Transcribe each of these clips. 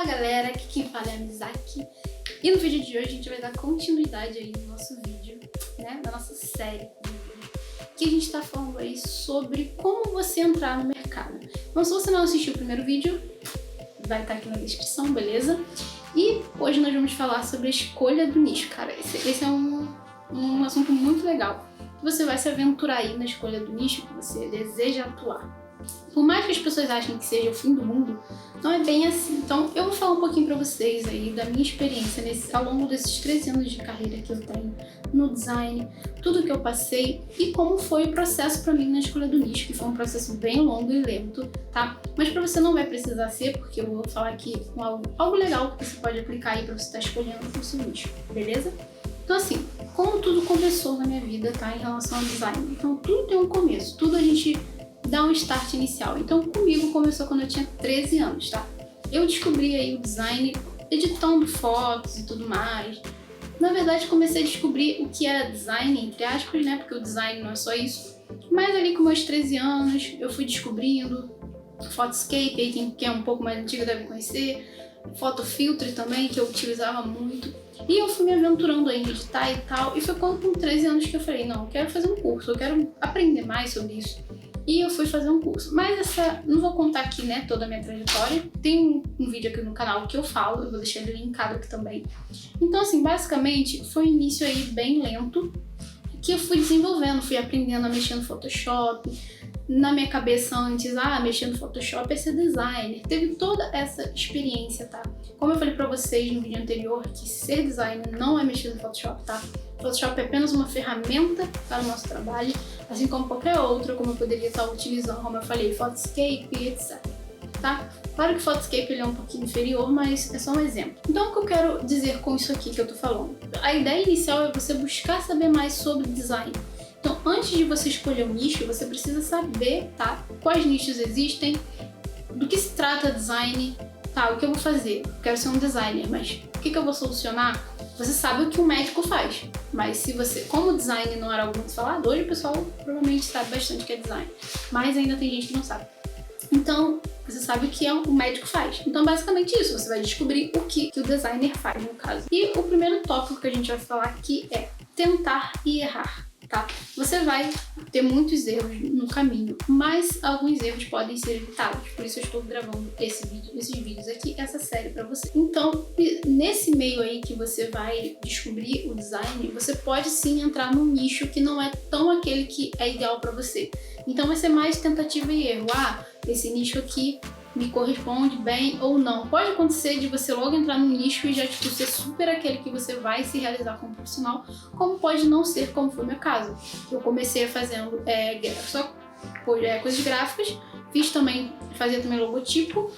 Fala galera, aqui quem fala é a Mizaki. E no vídeo de hoje a gente vai dar continuidade aí no nosso vídeo, né, da nossa série de vídeos, que a gente tá falando aí sobre como você entrar no mercado. Então se você não assistiu o primeiro vídeo, vai estar aqui na descrição, beleza? E hoje nós vamos falar sobre a escolha do nicho, cara. Esse é um assunto muito legal. Você vai se aventurar aí na escolha do nicho que você deseja atuar. Por mais que as pessoas achem que seja o fim do mundo, não é bem assim. Então eu vou falar um pouquinho pra vocês aí da minha experiência ao longo desses 13 anos de carreira que eu tenho no design, tudo que eu passei e como foi o processo pra mim na escolha do nicho, que foi um processo bem longo e lento, tá? Mas pra você não vai precisar ser, porque eu vou falar aqui com algo legal que você pode aplicar aí pra você estar escolhendo o seu nicho, beleza? Então assim, como tudo começou na minha vida, tá? Em relação ao design. Então tudo tem um começo, tudo a gente dá um start inicial. Então comigo começou quando eu tinha 13 anos, tá? Eu descobri aí o design editando fotos e tudo mais. Na verdade comecei a descobrir o que era design, entre aspas, né? Porque o design não é só isso. Mas ali com meus 13 anos eu fui descobrindo Photoscape, aí quem é um pouco mais antigo deve conhecer, Photofiltre também, que eu utilizava muito. E eu fui me aventurando aí em editar e tal. E foi quando com 13 anos que eu falei, não, eu quero fazer um curso, eu quero aprender mais sobre isso. E eu fui fazer um curso. Mas não vou contar aqui, né, toda a minha trajetória. Tem um vídeo aqui no canal que eu falo, eu vou deixar ele linkado aqui também. Então, assim, basicamente, foi um início aí bem lento, que eu fui desenvolvendo, fui aprendendo a mexer no Photoshop. Na minha cabeça antes, mexer no Photoshop é ser designer. Teve toda essa experiência, tá? Como eu falei pra vocês no vídeo anterior, que ser designer não é mexer no Photoshop, tá? Photoshop é apenas uma ferramenta para o nosso trabalho, assim como qualquer outra, como eu poderia estar utilizando, como eu falei, Photoscape, etc. Tá? Claro que o Photoscape ele é um pouquinho inferior, mas é só um exemplo. Então o que eu quero dizer com isso aqui que eu tô falando? A ideia inicial é você buscar saber mais sobre design. Então antes de você escolher um nicho, você precisa saber, tá? Quais nichos existem, do que se trata design, tá? O que eu vou fazer? Eu quero ser um designer, mas o que eu vou solucionar? Você sabe o que um médico faz, mas se você, como design não era algo muito falado, hoje o pessoal provavelmente sabe bastante o que é design, mas ainda tem gente que não sabe. Então, você sabe o que um médico faz. Então, basicamente isso, você vai descobrir o que o designer faz, no caso. E o primeiro tópico que a gente vai falar aqui é tentar e errar. Tá? Você vai ter muitos erros no caminho, mas alguns erros podem ser evitados. Por isso eu estou gravando esses vídeos aqui, essa série para você. Então, nesse meio aí que você vai descobrir o design, você pode sim entrar num nicho que não é tão aquele que é ideal para você. Então vai ser mais tentativa e erro. Esse nicho aqui me corresponde bem ou não. Pode acontecer de você logo entrar no nicho e já ser super aquele que você vai se realizar como profissional, como pode não ser, como foi o meu caso. Eu comecei fazendo só coisas gráficas, fazia também logotipo,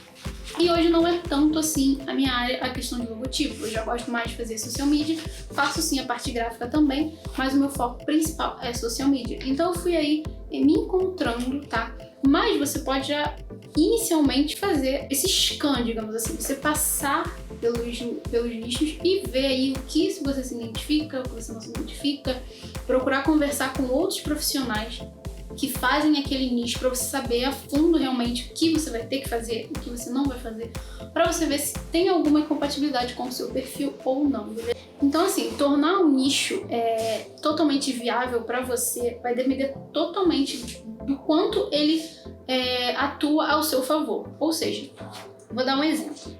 e hoje não é tanto assim a minha área, a questão de logotipo. Eu já gosto mais de fazer social media, faço sim a parte gráfica também, mas o meu foco principal é social media. Então eu fui aí me encontrando, tá? Mas você pode já inicialmente fazer esse scan, digamos assim, você passar pelos nichos e ver aí o que você se identifica, o que você não se identifica, procurar conversar com outros profissionais que fazem aquele nicho para você saber a fundo realmente o que você vai ter que fazer, o que você não vai fazer, para você ver se tem alguma incompatibilidade com o seu perfil ou não, beleza? Então assim, tornar um nicho totalmente viável para você vai depender totalmente do quanto ele atua ao seu favor. Ou seja, vou dar um exemplo.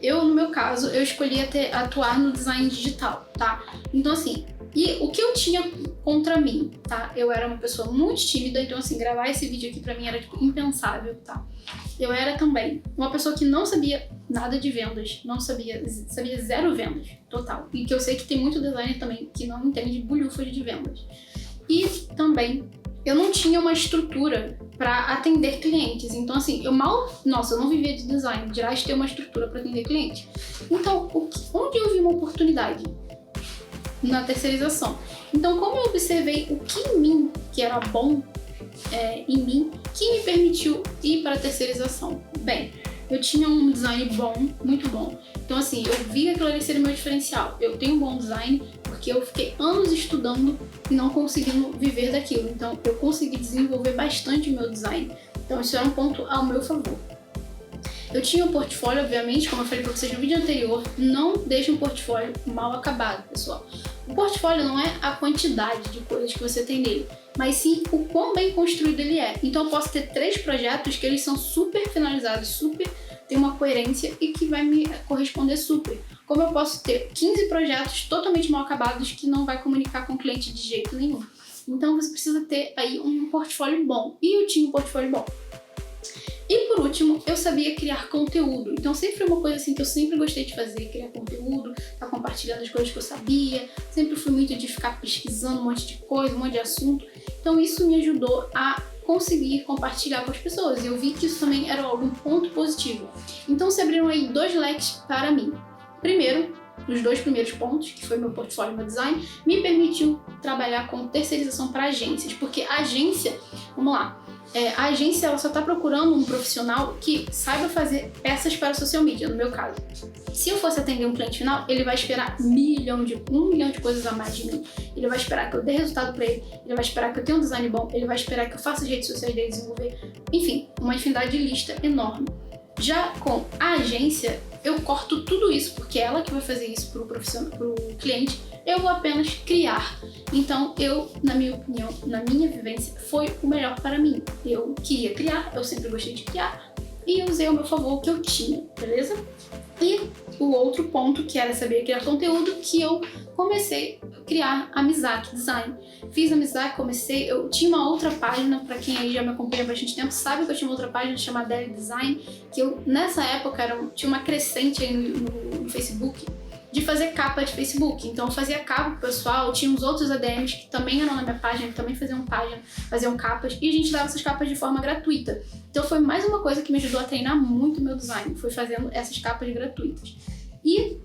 No meu caso, eu escolhi atuar no design digital, tá? Então assim, e o que eu tinha contra mim, tá? Eu era uma pessoa muito tímida, então assim, gravar esse vídeo aqui pra mim era tipo impensável, tá? Eu era também uma pessoa que não sabia nada de vendas, sabia zero vendas, total. E que eu sei que tem muito designer também que não entende bulhufas de vendas. E também eu não tinha uma estrutura para atender clientes. Então assim, eu não vivia de design, dirá de ter uma estrutura para atender cliente. Então, onde eu vi uma oportunidade? Na terceirização. Então, como eu observei o que em mim, que era bom em mim, que me permitiu ir para a terceirização? Bem, eu tinha um design bom, muito bom. Então assim, eu vi que aquilo ali seria o meu diferencial. Eu tenho um bom design porque eu fiquei anos estudando e não conseguindo viver daquilo. Então eu consegui desenvolver bastante o meu design. Então isso era um ponto ao meu favor. Eu tinha um portfólio, obviamente, como eu falei pra vocês no vídeo anterior, não deixe um portfólio mal acabado, pessoal. O portfólio não é a quantidade de coisas que você tem nele, mas sim o quão bem construído ele é. Então eu posso ter 3 projetos que eles são super finalizados, super tem uma coerência e que vai me corresponder super. Como eu posso ter 15 projetos totalmente mal acabados que não vai comunicar com o cliente de jeito nenhum. Então você precisa ter aí um portfólio bom. E eu tinha um portfólio bom. E por último, eu sabia criar conteúdo. Então sempre foi uma coisa assim que eu sempre gostei de fazer, criar conteúdo, estar compartilhando as coisas que eu sabia. Sempre fui muito de ficar pesquisando um monte de coisa, um monte de assunto. Então isso me ajudou a conseguir compartilhar com as pessoas. E eu vi que isso também era algum ponto positivo. Então se abriram aí 2 leques para mim. Primeiro, os 2 primeiros pontos, que foi meu portfólio e meu design, me permitiu trabalhar com terceirização para agências. Porque a agência, vamos lá, a agência ela só está procurando um profissional que saiba fazer peças para social media, no meu caso. Se eu fosse atender um cliente final, ele vai esperar 1 milhão de coisas a mais de mim. Ele vai esperar que eu dê resultado para ele, ele vai esperar que eu tenha um design bom, ele vai esperar que eu faça as redes sociais dele desenvolver. Enfim, uma infinidade de lista enorme. Já com a agência, eu corto tudo isso, porque é ela que vai fazer isso pro cliente, eu vou apenas criar. Então, na minha opinião, na minha vivência, foi o melhor para mim. Eu queria criar, eu sempre gostei de criar, e eu usei ao meu favor o que eu tinha, beleza? E o outro ponto, que era saber criar conteúdo, que eu comecei a criar a Mizaki Design. Fiz a Mizaki, eu tinha uma outra página, para quem aí já me acompanha há bastante tempo, sabe que eu tinha uma outra página chamada Daily Design, que eu, nessa época, tinha uma crescente aí no Facebook, de fazer capa de Facebook. Então eu fazia capa pro pessoal, tinha uns outros ADMs que também eram na minha página, que também faziam capas, e a gente dava essas capas de forma gratuita. Então foi mais uma coisa que me ajudou a treinar muito o meu design, foi fazendo essas capas gratuitas. E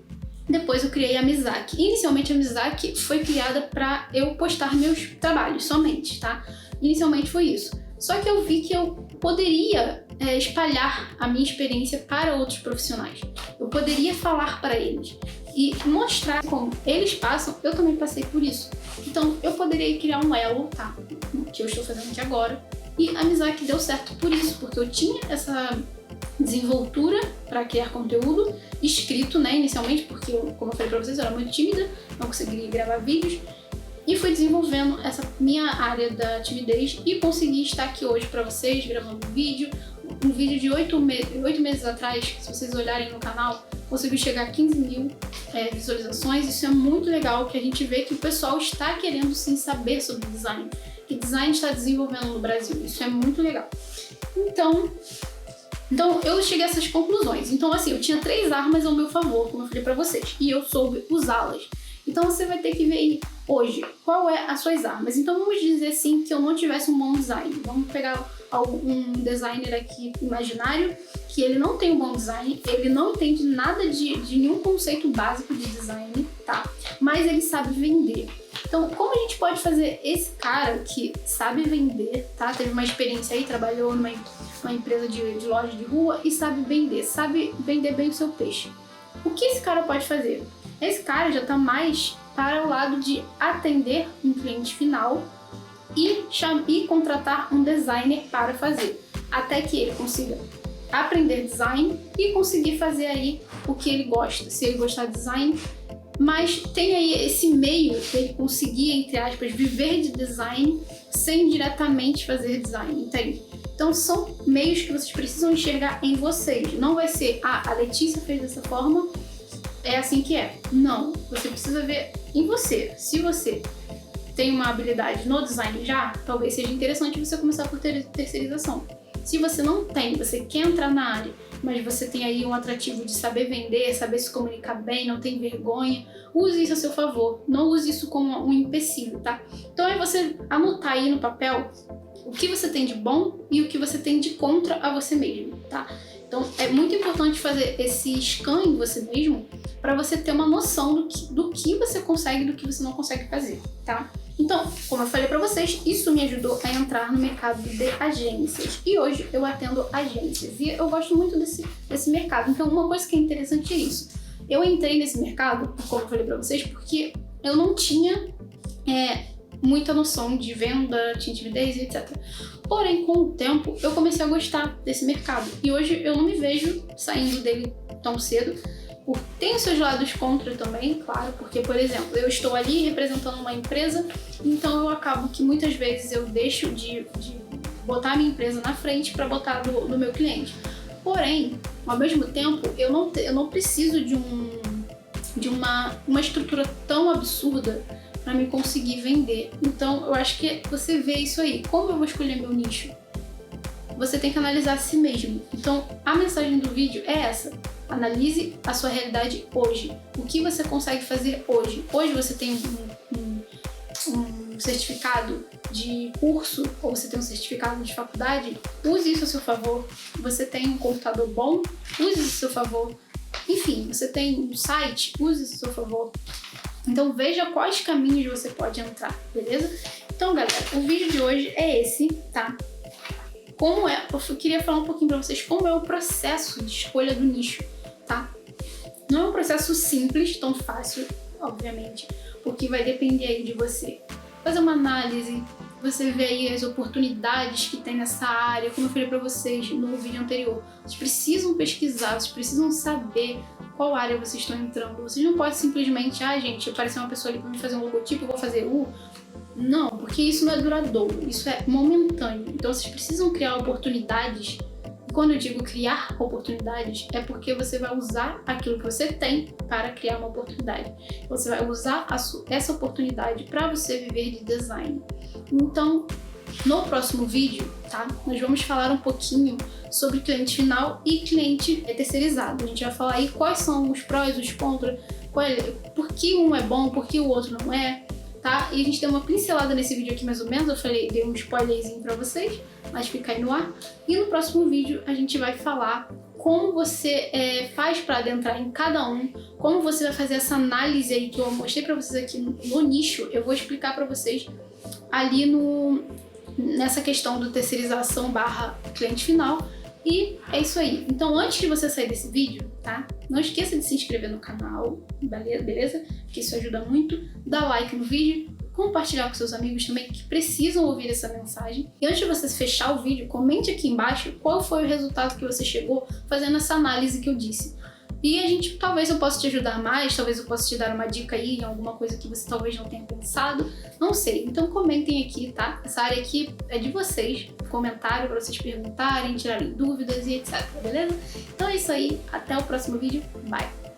depois eu criei a Mizaki. Inicialmente a Mizaki foi criada para eu postar meus trabalhos somente, tá? Inicialmente foi isso. Só que eu vi que eu poderia espalhar a minha experiência para outros profissionais. Eu poderia falar para eles e mostrar como eles passam, eu também passei por isso. Então eu poderia criar um elo, tá? Que eu estou fazendo aqui agora. E a Mizaki deu certo por isso, porque eu tinha essa desenvoltura para criar conteúdo escrito, né, inicialmente, porque eu, como eu falei para vocês, eu era muito tímida, não conseguia gravar vídeos. E fui desenvolvendo essa minha área da timidez e consegui estar aqui hoje para vocês, gravando um vídeo de 8 meses atrás, se vocês olharem no canal, conseguiu chegar a 15 mil visualizações. Isso é muito legal, que a gente vê que o pessoal está querendo sim saber sobre design, que design está desenvolvendo no Brasil. Isso é muito legal. Então eu cheguei a essas conclusões. Então assim, eu tinha 3 armas ao meu favor, como eu falei pra vocês, e eu soube usá-las. Então você vai ter que ver aí, hoje, qual é as suas armas. Então vamos dizer assim que eu não tivesse um bom design. Vamos pegar um designer aqui imaginário, que ele não tem um bom design, ele não entende nada de nenhum conceito básico de design, tá? Mas ele sabe vender. Então, como a gente pode fazer esse cara que sabe vender, tá? Teve uma experiência aí, trabalhou numa empresa de loja de rua e sabe vender bem o seu peixe. O que esse cara pode fazer? Esse cara já tá mais para o lado de atender um cliente final e contratar um designer para fazer, até que ele consiga aprender design e conseguir fazer aí o que ele gosta, se ele gostar de design. Mas tem aí esse meio dele conseguir, entre aspas, viver de design sem diretamente fazer design, entende? Então são meios que vocês precisam enxergar em vocês. Não vai ser, a Letícia fez dessa forma, é assim que é. Não, você precisa ver em você. Se você tem uma habilidade no design já, talvez seja interessante você começar por terceirização. Se você não tem, você quer entrar na área, mas você tem aí um atrativo de saber vender, saber se comunicar bem, não tem vergonha, use isso a seu favor, não use isso como um empecilho, tá? Então é você anotar aí no papel o que você tem de bom e o que você tem de contra a você mesmo, tá? Então é muito importante fazer esse scan em você mesmo para você ter uma noção do que você consegue e do que você não consegue fazer, tá? Então, como eu falei para vocês, isso me ajudou a entrar no mercado de agências. E hoje eu atendo agências e eu gosto muito desse mercado. Então, uma coisa que é interessante é isso. Eu entrei nesse mercado, como eu falei para vocês, porque eu não tinha muita noção de venda, tinha timidez, etc. Porém, com o tempo, eu comecei a gostar desse mercado. E hoje eu não me vejo saindo dele tão cedo. Tem os seus lados contra também, claro, porque, por exemplo, eu estou ali representando uma empresa, então eu acabo que muitas vezes eu deixo de botar a minha empresa na frente para botar no meu cliente. Porém, ao mesmo tempo, eu não preciso de uma estrutura tão absurda para me conseguir vender. Então, eu acho que você vê isso aí. Como eu vou escolher meu nicho? Você tem que analisar a si mesmo. Então, a mensagem do vídeo é essa. Analise a sua realidade hoje. O que você consegue fazer hoje? Hoje você tem um certificado de curso ou você tem um certificado de faculdade? Use isso a seu favor. Você tem um computador bom? Use isso a seu favor. Enfim, você tem um site? Use isso a seu favor. Então veja quais caminhos você pode entrar, beleza? Então, galera, o vídeo de hoje é esse, tá? Eu queria falar um pouquinho pra vocês como é o processo de escolha do nicho, tá? Não é um processo simples, tão fácil, obviamente, porque vai depender aí de você fazer uma análise, você vê aí as oportunidades que tem nessa área, como eu falei pra vocês no vídeo anterior. Vocês precisam pesquisar, vocês precisam saber qual área vocês estão entrando. Vocês não podem simplesmente, gente, apareceu uma pessoa ali pra me fazer um logotipo, eu vou fazer Não, porque isso não é duradouro, isso é momentâneo. Então vocês precisam criar oportunidades. E quando eu digo criar oportunidades, é porque você vai usar aquilo que você tem para criar uma oportunidade. Você vai usar essa oportunidade para você viver de design. Então, no próximo vídeo, tá? Nós vamos falar um pouquinho sobre cliente final e cliente terceirizado. A gente vai falar aí quais são os prós, os contras, por que um é bom, por que o outro não é, tá? E a gente deu uma pincelada nesse vídeo aqui mais ou menos, dei um spoilerzinho pra vocês, mas fica aí no ar. E no próximo vídeo a gente vai falar como você faz para adentrar em cada um, como você vai fazer essa análise aí que eu mostrei pra vocês aqui no nicho. Eu vou explicar pra vocês ali nessa questão do terceirização / cliente final. E é isso aí. Então, antes de você sair desse vídeo, tá? Não esqueça de se inscrever no canal, beleza? Porque isso ajuda muito. Dá like no vídeo, compartilhar com seus amigos também que precisam ouvir essa mensagem. E antes de você fechar o vídeo, comente aqui embaixo qual foi o resultado que você chegou fazendo essa análise que eu disse. E talvez eu possa te ajudar mais, talvez eu possa te dar uma dica aí em alguma coisa que você talvez não tenha pensado, não sei. Então comentem aqui, tá? Essa área aqui é de vocês, comentário para vocês perguntarem, tirarem dúvidas e etc, beleza? Então é isso aí, até o próximo vídeo, bye!